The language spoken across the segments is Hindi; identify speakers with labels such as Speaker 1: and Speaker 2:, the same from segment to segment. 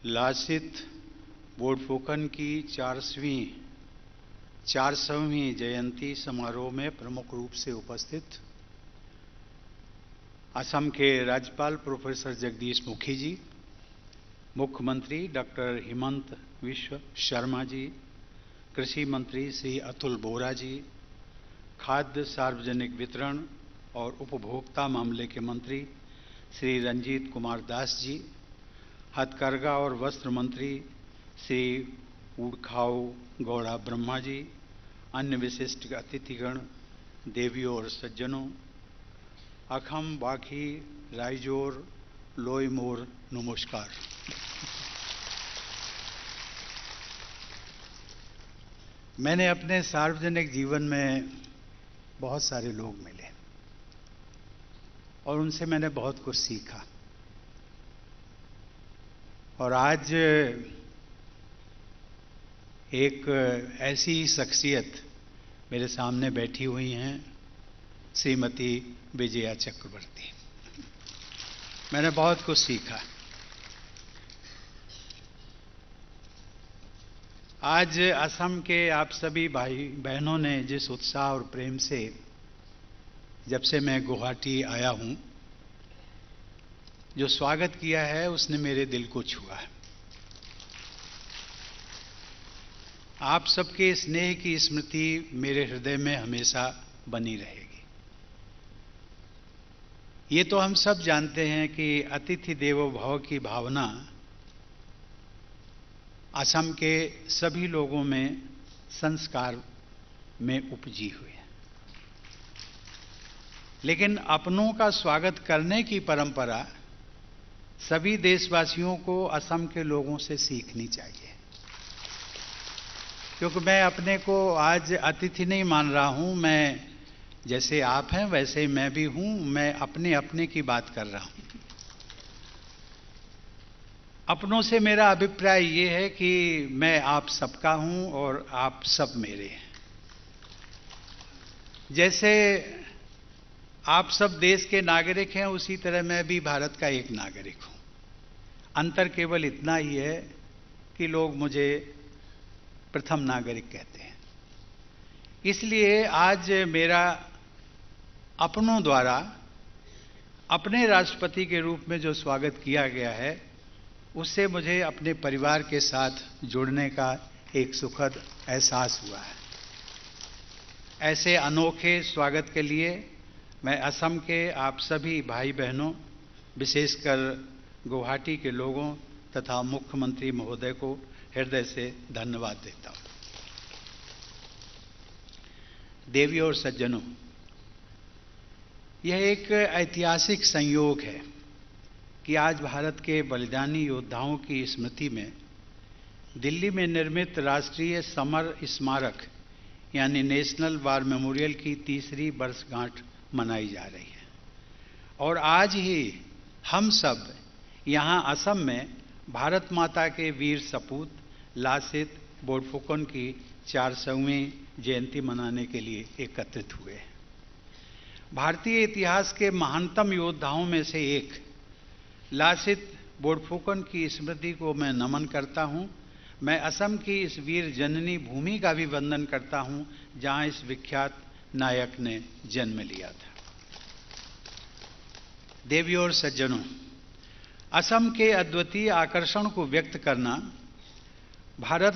Speaker 1: लासित बोडफुकन की 400वीं जयंती समारोह में प्रमुख रूप से उपस्थित असम के राज्यपाल प्रोफेसर जगदीश मुखी जी, मुख्यमंत्री डॉक्टर हिमंत विश्व शर्मा जी, कृषि मंत्री श्री अतुल बोरा जी, खाद्य सार्वजनिक वितरण और उपभोक्ता मामले के मंत्री श्री रंजीत कुमार दास जी, हथकरघा और वस्त्र मंत्री श्री उड़खाऊ गौड़ा ब्रह्मा जी, अन्य विशिष्ट अतिथिगण, देवियों और सज्जनों, अखम बाखी राइजोर लोई मोर नमस्कार। मैंने अपने सार्वजनिक जीवन में बहुत सारे लोग मिले और उनसे मैंने बहुत कुछ सीखा। और आज एक ऐसी शख्सियत मेरे सामने बैठी हुई हैं, श्रीमती विजया चक्रवर्ती। मैंने बहुत कुछ सीखा। आज असम के आप सभी भाई बहनों ने जिस उत्साह और प्रेम से, जब से मैं गुवाहाटी आया हूं, जो स्वागत किया है, उसने मेरे दिल को छुआ है। आप सबके स्नेह की स्मृति मेरे हृदय में हमेशा बनी रहेगी। ये तो हम सब जानते हैं कि अतिथि देवो भव की भावना असम के सभी लोगों में संस्कार में उपजी हुई है, लेकिन अपनों का स्वागत करने की परंपरा सभी देशवासियों को असम के लोगों से सीखनी चाहिए। क्योंकि मैं अपने को आज अतिथि नहीं मान रहा हूं, मैं जैसे आप हैं वैसे ही मैं भी हूं। मैं अपने की बात कर रहा हूं। अपनों से मेरा अभिप्राय ये है कि मैं आप सबका हूं और आप सब मेरे हैं। जैसे आप सब देश के नागरिक हैं, उसी तरह मैं भी भारत का एक नागरिक हूं। अंतर केवल इतना ही है कि लोग मुझे प्रथम नागरिक कहते हैं। इसलिए आज मेरा अपनों द्वारा अपने राष्ट्रपति के रूप में जो स्वागत किया गया है, उससे मुझे अपने परिवार के साथ जुड़ने का एक सुखद एहसास हुआ है। ऐसे अनोखे स्वागत के लिए मैं असम के आप सभी भाई बहनों, विशेषकर गुवाहाटी के लोगों तथा मुख्यमंत्री महोदय को हृदय से धन्यवाद देता हूं। देवियों और सज्जनों, यह एक ऐतिहासिक संयोग है कि आज भारत के बलिदानी योद्धाओं की स्मृति में दिल्ली में निर्मित राष्ट्रीय समर स्मारक यानी नेशनल वार मेमोरियल की 3री वर्षगांठ मनाई जा रही है। और आज ही हम सब यहां असम में भारत माता के वीर सपूत लासित बोडफुकन की 400वीं जयंती मनाने के लिए एकत्रित हुए हैं। भारतीय इतिहास के महानतम योद्धाओं में से एक लासित बोडफुकन की स्मृति को मैं नमन करता हूं। मैं असम की इस वीर जननी भूमि का भी वंदन करता हूं, जहां इस विख्यात नायक ने जन्म लिया था। देवियों और सज्जनों, असम के अद्वितीय आकर्षण को व्यक्त करना भारत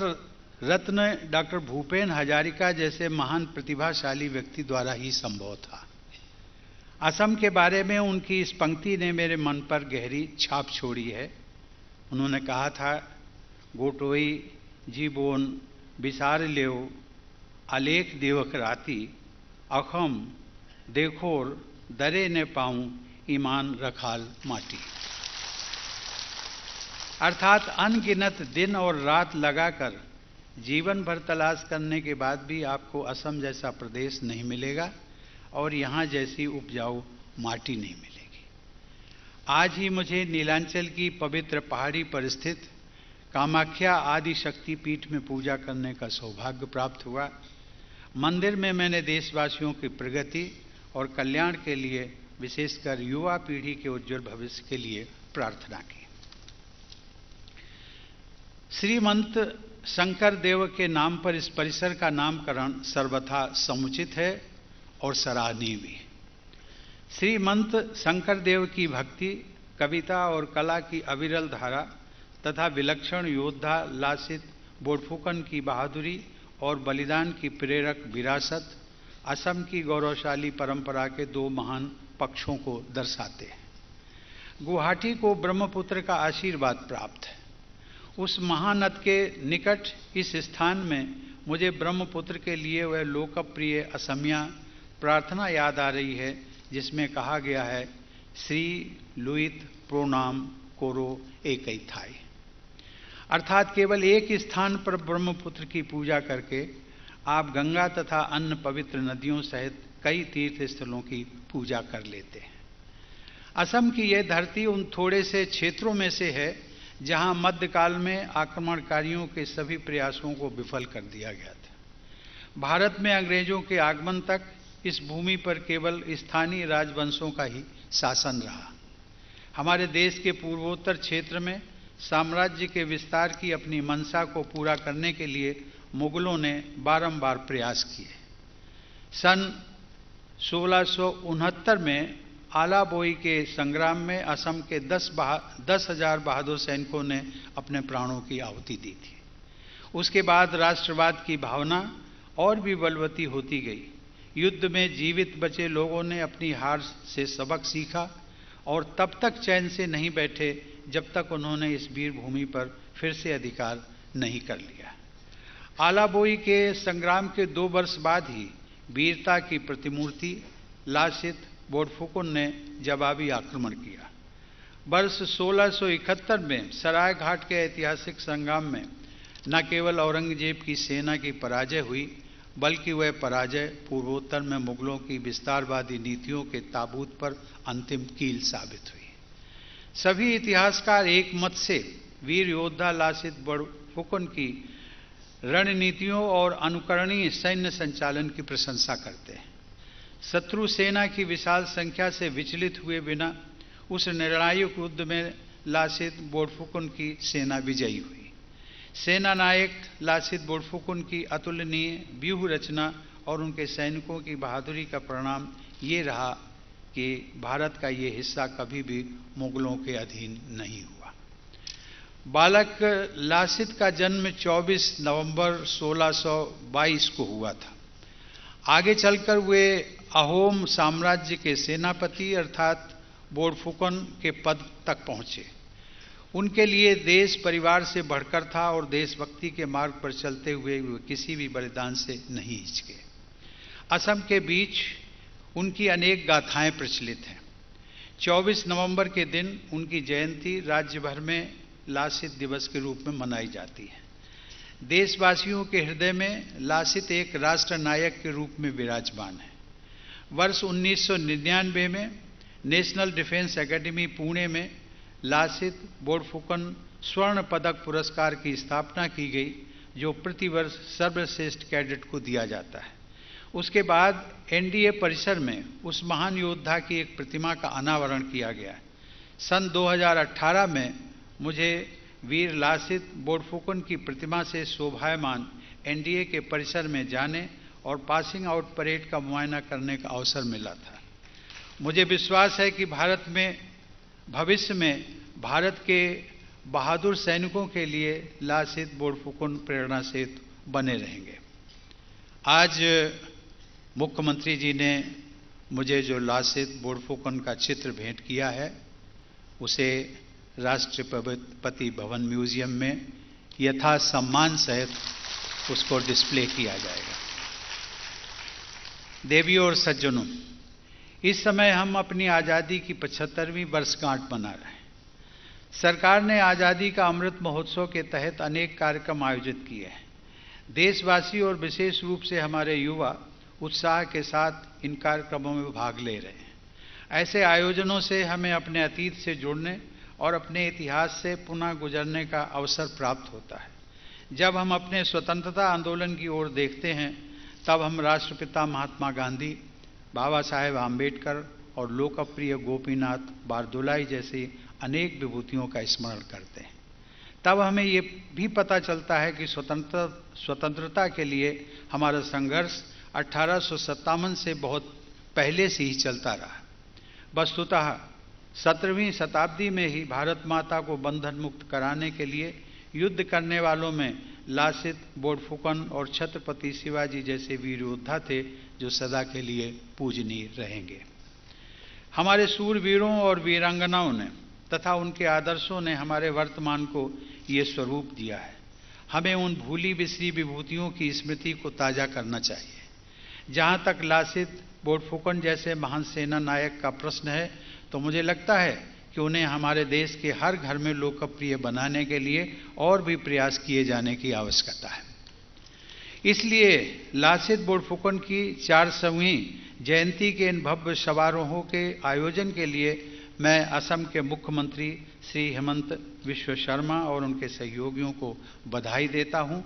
Speaker 1: रत्न डॉक्टर भूपेन हजारिका जैसे महान प्रतिभाशाली व्यक्ति द्वारा ही संभव था। असम के बारे में उनकी इस पंक्ति ने मेरे मन पर गहरी छाप छोड़ी है। उन्होंने कहा था, गोटोई जीबोन बिसार लेव आलेख देवक राती अखम देखोर दरे ने पाऊं ईमान रखाल माटी। अर्थात अनगिनत दिन और रात लगाकर जीवन भर तलाश करने के बाद भी आपको असम जैसा प्रदेश नहीं मिलेगा और यहाँ जैसी उपजाऊ माटी नहीं मिलेगी। आज ही मुझे नीलांचल की पवित्र पहाड़ी पर स्थित कामाख्या आदि शक्ति पीठ में पूजा करने का सौभाग्य प्राप्त हुआ। मंदिर में मैंने देशवासियों की प्रगति और कल्याण के लिए, विशेषकर युवा पीढ़ी के उज्जवल भविष्य के लिए प्रार्थना की। श्रीमंत शंकर देव के नाम पर इस परिसर का नामकरण सर्वथा समुचित है और सराहनीय भी। श्रीमंत शंकर देव की भक्ति, कविता और कला की अविरल धारा तथा विलक्षण योद्धा लासित बोड़फुकन की बहादुरी और बलिदान की प्रेरक विरासत असम की गौरवशाली परंपरा के दो महान पक्षों को दर्शाते हैं। गुवाहाटी को ब्रह्मपुत्र का आशीर्वाद प्राप्त है। उस महानद के निकट इस स्थान में मुझे ब्रह्मपुत्र के लिए वह लोकप्रिय असमिया प्रार्थना याद आ रही है जिसमें कहा गया है, श्री लुइत प्रोनाम कोरो एकई थाई, अर्थात केवल एक स्थान पर ब्रह्मपुत्र की पूजा करके आप गंगा तथा अन्य पवित्र नदियों सहित कई तीर्थ स्थलों की पूजा कर लेते हैं। असम की यह धरती उन थोड़े से क्षेत्रों में से है जहां मध्यकाल में आक्रमणकारियों के सभी प्रयासों को विफल कर दिया गया था। भारत में अंग्रेजों के आगमन तक इस भूमि पर केवल स्थानीय राजवंशों का ही शासन रहा। हमारे देश के पूर्वोत्तर क्षेत्र में साम्राज्य के विस्तार की अपनी मंशा को पूरा करने के लिए मुगलों ने बारंबार प्रयास किए। सन 1669 में आलाबोई के संग्राम में असम के 10,000 बहादुर सैनिकों ने अपने प्राणों की आहुति दी थी। उसके बाद राष्ट्रवाद की भावना और भी बलवती होती गई। युद्ध में जीवित बचे लोगों ने अपनी हार से सबक सीखा और तब तक चैन से नहीं बैठे जब तक उन्होंने इस वीर भूमि पर फिर से अधिकार नहीं कर लिया। आलाबोई के संग्राम के 2 वर्ष बाद ही वीरता की प्रतिमूर्ति लासित बोड़फुकन ने जवाबी आक्रमण किया। वर्ष 1671 में सराय घाट के ऐतिहासिक संग्राम में न केवल औरंगजेब की सेना की पराजय हुई, बल्कि वह पराजय पूर्वोत्तर में मुगलों की विस्तारवादी नीतियों के ताबूत पर अंतिम कील साबित हुई। सभी इतिहासकार एक मत से वीर योद्धा लासित बोड़फुकन की रणनीतियों और अनुकरणीय सैन्य संचालन की प्रशंसा करते हैं। शत्रु सेना की विशाल संख्या से विचलित हुए बिना उस निर्णायक युद्ध में लासित बोड़फुकन की सेना विजयी हुई। सेना नायक लासित बोड़फुकन की अतुलनीय व्यूह रचना और उनके सैनिकों की बहादुरी का परिणाम ये रहा कि भारत का ये हिस्सा कभी भी मुगलों के अधीन नहीं हुआ। बालक लासित का जन्म 24 नवंबर 1622 को हुआ था। आगे चलकर वे अहोम साम्राज्य के सेनापति अर्थात बोड़फुकन के पद तक पहुंचे। उनके लिए देश परिवार से बढ़कर था और देशभक्ति के मार्ग पर चलते हुए वे किसी भी बलिदान से नहीं हिचके। असम के बीच उनकी अनेक गाथाएं प्रचलित हैं। 24 नवंबर के दिन उनकी जयंती राज्य भर में लासित दिवस के रूप में मनाई जाती है। देशवासियों के हृदय में लासित एक राष्ट्र नायक के रूप में विराजमान है। वर्ष 1999 में नेशनल डिफेंस एकेडमी पुणे में लासित बोड़फुकन स्वर्ण पदक पुरस्कार की स्थापना की गई, जो प्रतिवर्ष सर्वश्रेष्ठ कैडेट को दिया जाता है। उसके बाद एनडीए परिसर में उस महान योद्धा की एक प्रतिमा का अनावरण किया गया। सन 2018 में मुझे वीर लासित बोड़फुकन की प्रतिमा से शोभायमान एनडीए के परिसर में जाने और पासिंग आउट परेड का मुआयना करने का अवसर मिला था। मुझे विश्वास है कि भारत में भविष्य में भारत के बहादुर सैनिकों के लिए लासित बोड़फुकन प्रेरणा सेतु बने रहेंगे। आज मुख्यमंत्री जी ने मुझे जो लासित बोड़फुकन का चित्र भेंट किया है, उसे राष्ट्रपति भवन म्यूजियम में यथा सम्मान सहित उसको डिस्प्ले किया जाएगा। देवियों और सज्जनों, इस समय हम अपनी आज़ादी की 75वीं वर्षगांठ मना रहे हैं। सरकार ने आज़ादी का अमृत महोत्सव के तहत अनेक कार्यक्रम आयोजित किए हैं। देशवासी और विशेष रूप से हमारे युवा उत्साह के साथ इन कार्यक्रमों में भाग ले रहे हैं। ऐसे आयोजनों से हमें अपने अतीत से जुड़ने और अपने इतिहास से पुनः गुजरने का अवसर प्राप्त होता है। जब हम अपने स्वतंत्रता आंदोलन की ओर देखते हैं, तब हम राष्ट्रपिता महात्मा गांधी, बाबा साहेब आम्बेडकर और लोकप्रिय गोपीनाथ बारदुलाई जैसी अनेक विभूतियों का स्मरण करते हैं। तब हमें ये भी पता चलता है कि स्वतंत्रता के लिए हमारा संघर्ष 1857 से बहुत पहले से ही चलता रहा। वस्तुतः 17वीं शताब्दी में ही भारत माता को बंधन मुक्त कराने के लिए युद्ध करने वालों में लासित, बोड़फुकन और छत्रपति शिवाजी जैसे वीर योद्धा थे, जो सदा के लिए पूजनीय रहेंगे। हमारे शूरवीरों और वीरांगनाओं ने तथा उनके आदर्शों ने हमारे वर्तमान को ये स्वरूप दिया है। हमें उन भूली बिसरी विभूतियों की स्मृति को ताज़ा करना चाहिए। जहाँ तक लासित, बोड़फुकन जैसे महान सेना नायक का प्रश्न है, तो मुझे लगता है कि उन्हें हमारे देश के हर घर में लोकप्रिय बनाने के लिए और भी प्रयास किए जाने की आवश्यकता है। इसलिए लासित बोड़फुकन की 400वीं जयंती के इन भव्य समारोहों के आयोजन के लिए मैं असम के मुख्यमंत्री श्री हेमंत बिश्व शर्मा और उनके सहयोगियों को बधाई देता हूं।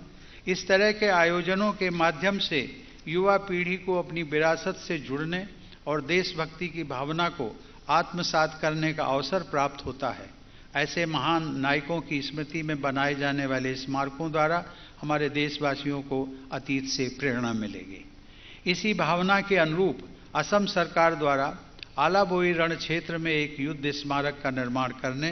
Speaker 1: इस तरह के आयोजनों के माध्यम से युवा पीढ़ी को अपनी विरासत से जुड़ने और देशभक्ति की भावना को आत्मसात करने का अवसर प्राप्त होता है। ऐसे महान नायकों की स्मृति में बनाए जाने वाले स्मारकों द्वारा हमारे देशवासियों को अतीत से प्रेरणा मिलेगी। इसी भावना के अनुरूप असम सरकार द्वारा आलाबोई रण क्षेत्र में एक युद्ध स्मारक का निर्माण करने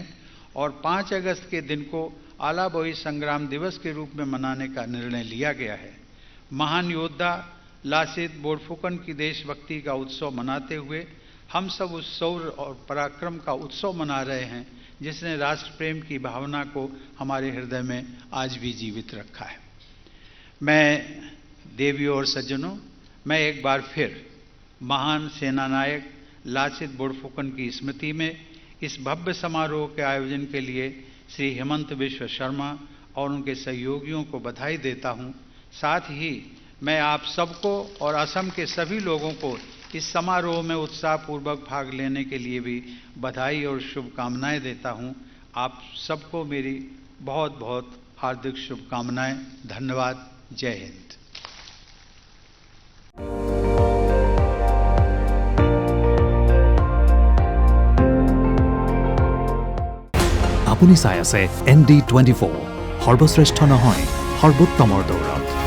Speaker 1: और 5 अगस्त के दिन को आलाबोई संग्राम दिवस के रूप में मनाने का निर्णय लिया गया है। महान योद्धा लासित बोड़फुकन की देशभक्ति का उत्सव मनाते हुए हम सब उस शौर्य और पराक्रम का उत्सव मना रहे हैं, जिसने राष्ट्र प्रेम की भावना को हमारे हृदय में आज भी जीवित रखा है। मैं देवियों और सज्जनों, मैं एक बार फिर महान सेना नायक लासित बोड़फुकन की स्मृति में इस भव्य समारोह के आयोजन के लिए श्री हेमंत बिश्व शर्मा और उनके सहयोगियों को बधाई देता हूं। साथ ही मैं आप सबको और असम के सभी लोगों को इस समारोह में उत्साहपूर्वक भाग लेने के लिए भी बधाई और शुभकामनाएं देता हूं। आप सबको मेरी बहुत बहुत हार्दिक शुभकामनाएं। धन्यवाद। जय हिंद।
Speaker 2: আপুনি চাই আছে ND24 সৰ্বশ্ৰেষ্ঠ নহয় সৰ্বোত্তমৰ দৌৰত।